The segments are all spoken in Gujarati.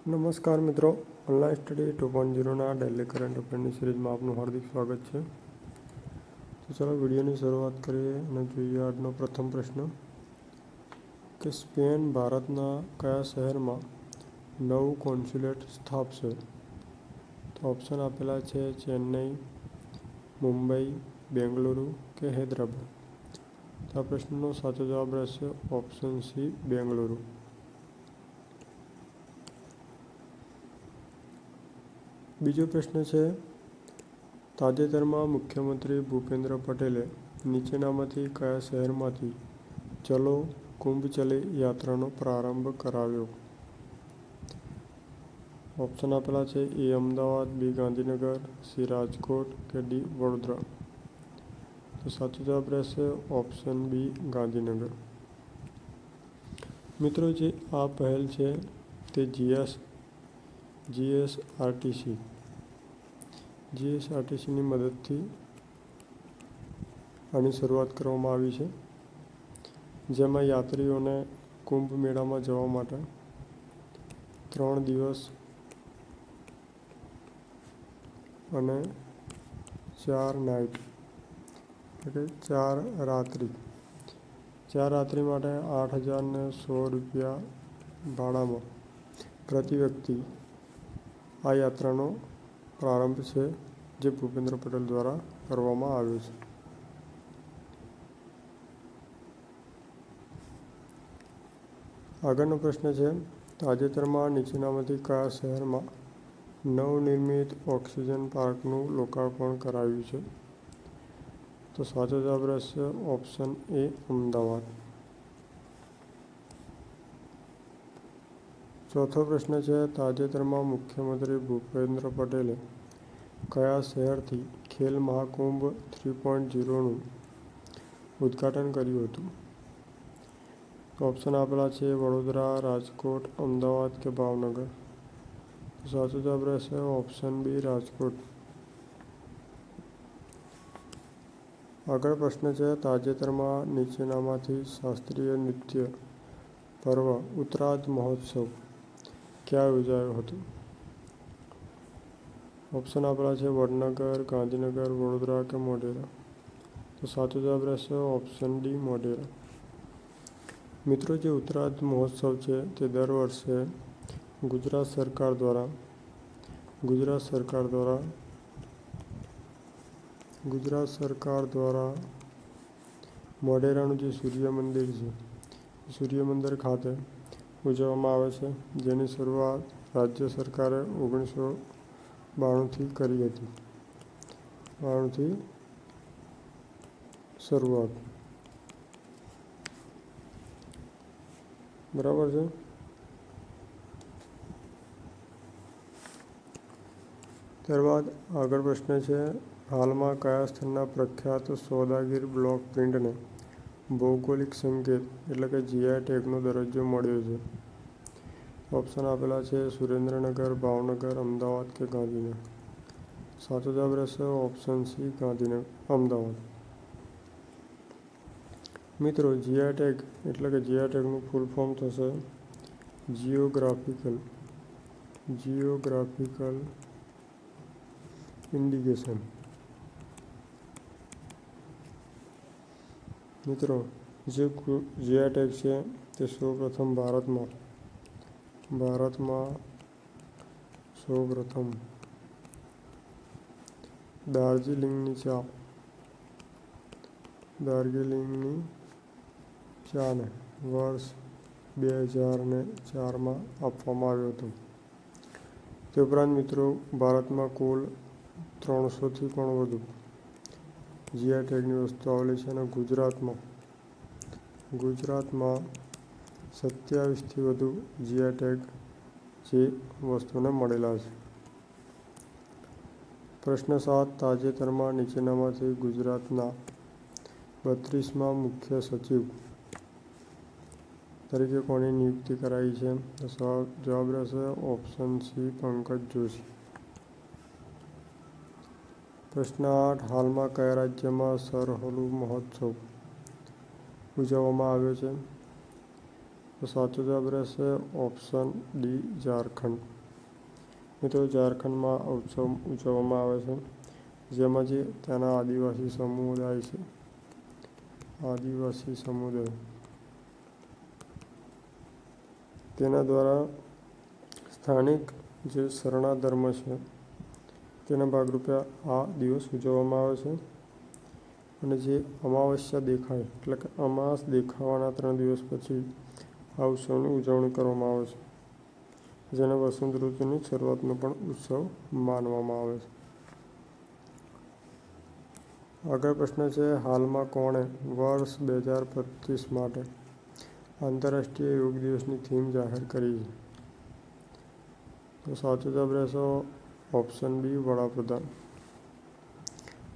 નમસ્કાર મિત્રો, ઓનલાઈન સ્ટડી 2.0ના ડેલી કરંટ અફેરની સિરીઝમાં આપનું હાર્દિક સ્વાગત છે. તો ચાલો વિડીયોની શરૂઆત કરીએ અને જોઈએ આજનો પ્રથમ પ્રશ્ન કે સ્પેન ભારતના કયા શહેરમાં નવું કોન્સ્યુલેટ સ્થાપશે? તો ઓપ્શન આપેલા છે ચેન્નઈ, મુંબઈ, બેંગલુરુ કે હૈદરાબાદ. તો આ પ્રશ્નનો સાચો જવાબ રહેશે ઓપ્શન સી, બેંગલુરુ. બીજો પ્રશ્ન છે તાજેતરમાં મુખ્યમંત્રી ભૂપેન્દ્ર પટેલે નીચેનામાંથી કયા શહેરમાંથી ચલો કુંભ ચલે યાત્રાનો પ્રારંભ કરાવ્યો? ઓપ્શન આપેલા છે એ અમદાવાદ, બી ગાંધીનગર, સી રાજકોટ કે ડી વડોદરા. તો સાચો જવાબ રહેશે ઓપ્શન બી, ગાંધીનગર. મિત્રો, જે આ પહેલ છે તે જીએસઆરટીસીની મદદથી આની શરૂઆત કરવામાં આવી છે, જેમાં યાત્રીઓને કુંભ મેળામાં જવા માટે 3 દિવસ અને 4 નાઇટ એટલે કે 4 રાત્રિ 4 રાત્રિ માટે 8,100 રૂપિયા ભાડામાં પ્રતિ વ્યક્તિ આ યાત્રાનો પ્રારંભ છે, જે ભૂપેન્દ્ર પટેલ દ્વારા કરવામાં આવ્યો છે. આગળનો પ્રશ્ન છે તાજેતરમાં નીચેનામાંથી કયા શહેરમાં નવનિર્મિત ઓક્સિજન પાર્કનું લોકાર્પણ કરાયું છે? તો સાચો જવાબ રહેશે ઓપ્શન એ, અમદાવાદ. ચોથો પ્રશ્ન છે તાજેતરમાં મુખ્યમંત્રી ભૂપેન્દ્ર પટેલે કયા શહેરથી ખેલ મહાકુંભ 3.0નું ઉદ્ઘાટન કર્યું હતું? ઓપ્શન આપેલા છે વડોદરા, રાજકોટ, અમદાવાદ કે ભાવનગર. સાચો જવાબ રહેશે ઓપ્શન બી, રાજકોટ. આગળ પ્રશ્ન છે તાજેતરમાં નીચેનામાંથી શાસ્ત્રીય નૃત્ય પર્વ ઉત્તરાધ મહોત્સવ ક્યાં યોજાયો હતો? ઓપ્શન આપેલા છે વડનગર, ગાંધીનગર, વડોદરા કે મોઢેરા. તો સાચો જવાબ રહેશે ઓપ્શન ડી, મોઢેરા. મિત્રો, જે ઉત્તરાધ મહોત્સવ છે તે દર વર્ષે ગુજરાત સરકાર દ્વારા મોઢેરાનું જે સૂર્ય મંદિર છે, સૂર્ય મંદિર ખાતે ઉજવવામાં આવે છે, જેની શરૂઆત રાજ્ય સરકારે 1992થી કરી હતી. શરૂઆત બરાબર છે. ત્યારબાદ આગળ પ્રશ્ન છે હાલમાં કયા સ્થળના પ્રખ્યાત સોદાગીર બ્લોક પ્રિન્ટને ભૌગોલિક સંકેત એટલે કે જીઆઈ ટેગનો દરજ્જો મળ્યો છે? ઓપ્શન આપેલા છે સુરેન્દ્રનગર, ભાવનગર, અમદાવાદ કે ગાંધીનગર. સાચો જવાબ રહેશે ઓપ્શન સી, અમદાવાદ. મિત્રો, જીઆઈ ટેગ એટલે કે જીઆઈ ટેગનું ફૂલ ફોર્મ થશે જિયોગ્રાફિકલ ઇન્ડિકેશન. મિત્રો, જે જીઆઈ ટેગ છે તે સૌપ્રથમ ભારતમાં દાર્જિલિંગની ચાને વર્ષ 2004માં આપવામાં આવ્યો હતો. તે ઉપરાંત મિત્રો, ભારતમાં કુલ 300થી પણ વધુ જીઆઈ ટેગની વસ્તુ આવેલી છે અને ગુજરાતમાં 27થી વધુ જીઆઈ ટેગ જે વસ્તુને મળેલા છે. પ્રશ્ન 7 તાજેતરમાં નીચેનામાંથી ગુજરાતના 32મા મુખ્ય સચિવ તરીકે કોની નિયુક્તિ કરાઈ છે? તો જવાબ રહેશે ઓપ્શન સી, પંકજ જોશી. પ્રશ્ન 8 હાલમાં કયા રાજ્યમાં સરહોલું મહોત્સવ ઉજવવામાં આવ્યો છે? તો સાચો જવાબ રહેશે ઓપ્શન ડી ઝારખંડ. મિત્રો, ઝારખંડમાં આ ઉત્સવ ઉજવવામાં આવે છે, જેમાં જે ત્યાંના આદિવાસી સમુદાય છે, આદિવાસી સમુદાય તેના દ્વારા સ્થાનિક જે શરણા ધર્મ છે તેના ભાગરૂપે આ દિવસ ઉજવવામાં આવે છે. અને જે અમાવસ્યા દેખાય એટલે કે અમાસ દેખાવાના 3 દિવસ પછી આ ઉત્સવની ઉજવણી કરવામાં આવે છે, જેને વસંત ઋતુની શરૂઆતનો પણ ઉત્સવ માનવામાં આવે છે. આગળ પ્રશ્ન છે, હાલમાં કોણે વર્ષ 2025 માટે આંતરરાષ્ટ્રીય યોગ દિવસની થીમ જાહેર કરી છે? તો સાચો જવાબ રહેશે ઓપ્શન બી વડાપ્રધાન.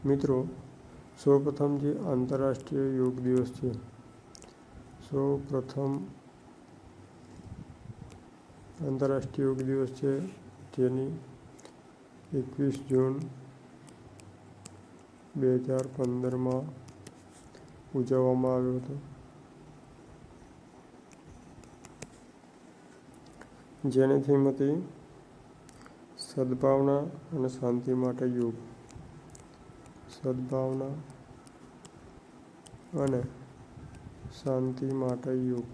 મિત્રો, સૌપ્રથમ જે આંતરરાષ્ટ્રીય યોગ દિવસ છે, સૌપ્રથમ આંતરરાષ્ટ્રીય યોગ દિવસ છે તેની 21 જૂન 2015માં ઉજવવામાં આવ્યો હતો, જેની થીમ હતી સદ્ભાવના અને શાંતિ માટે યોગ. સદ્ભાવના અને શાંતિ માટે યોગ.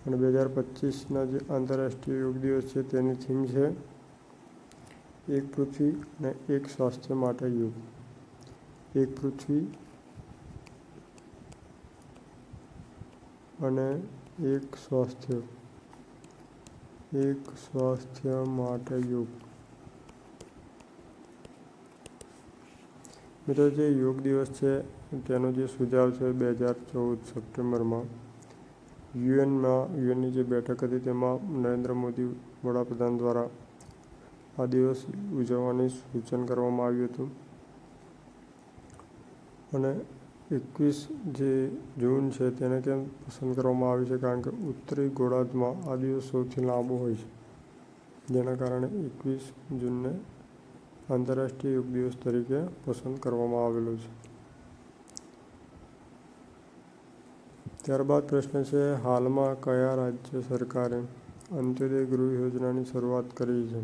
અને 2025ના જે આંતરરાષ્ટ્રીય યોગ દિવસ છે તેની થીમ છે એક પૃથ્વી અને એક સ્વાસ્થ્ય માટે યોગ. એક પૃથ્વી અને એક સ્વાસ્થ્ય માટે યોગ. મિત્રો, જે યોગ દિવસ છે તેનો જે સુઝાવ છે 2014 સપ્ટેમ્બરમાં યુએનની જે બેઠક હતી તેમાં નરેન્દ્ર મોદી વડાપ્રધાન દ્વારા આ દિવસ ઉજવવાની સૂચન કરવામાં આવ્યું હતું. અને 21 જે જૂન છે તેને કેમ પસંદ કરવામાં આવી છે? કારણ કે ઉત્તરી ગોળાર્ધમાં આ દિવસ સૌથી લાંબો હોય છે, જેના કારણે 21 જૂનને આંતરરાષ્ટ્રીય યોગ દિવસ તરીકે પસંદ કરવામાં આવેલો છે. ત્યારબાદ પ્રશ્ન છે, હાલમાં કયા રાજ્ય સરકારે અંત્યોદય ગૃહ યોજનાની શરૂઆત કરી છે?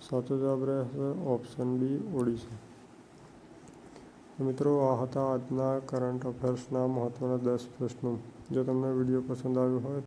સાચો જવાબ રહેશે ઓપ્શન બી ઓડિશા. મિત્રો, આ હતા આજના કરંટ અફેર્સના મહત્વના 10 પ્રશ્નો. જો તમને વિડીયો પસંદ આવ્યો હોય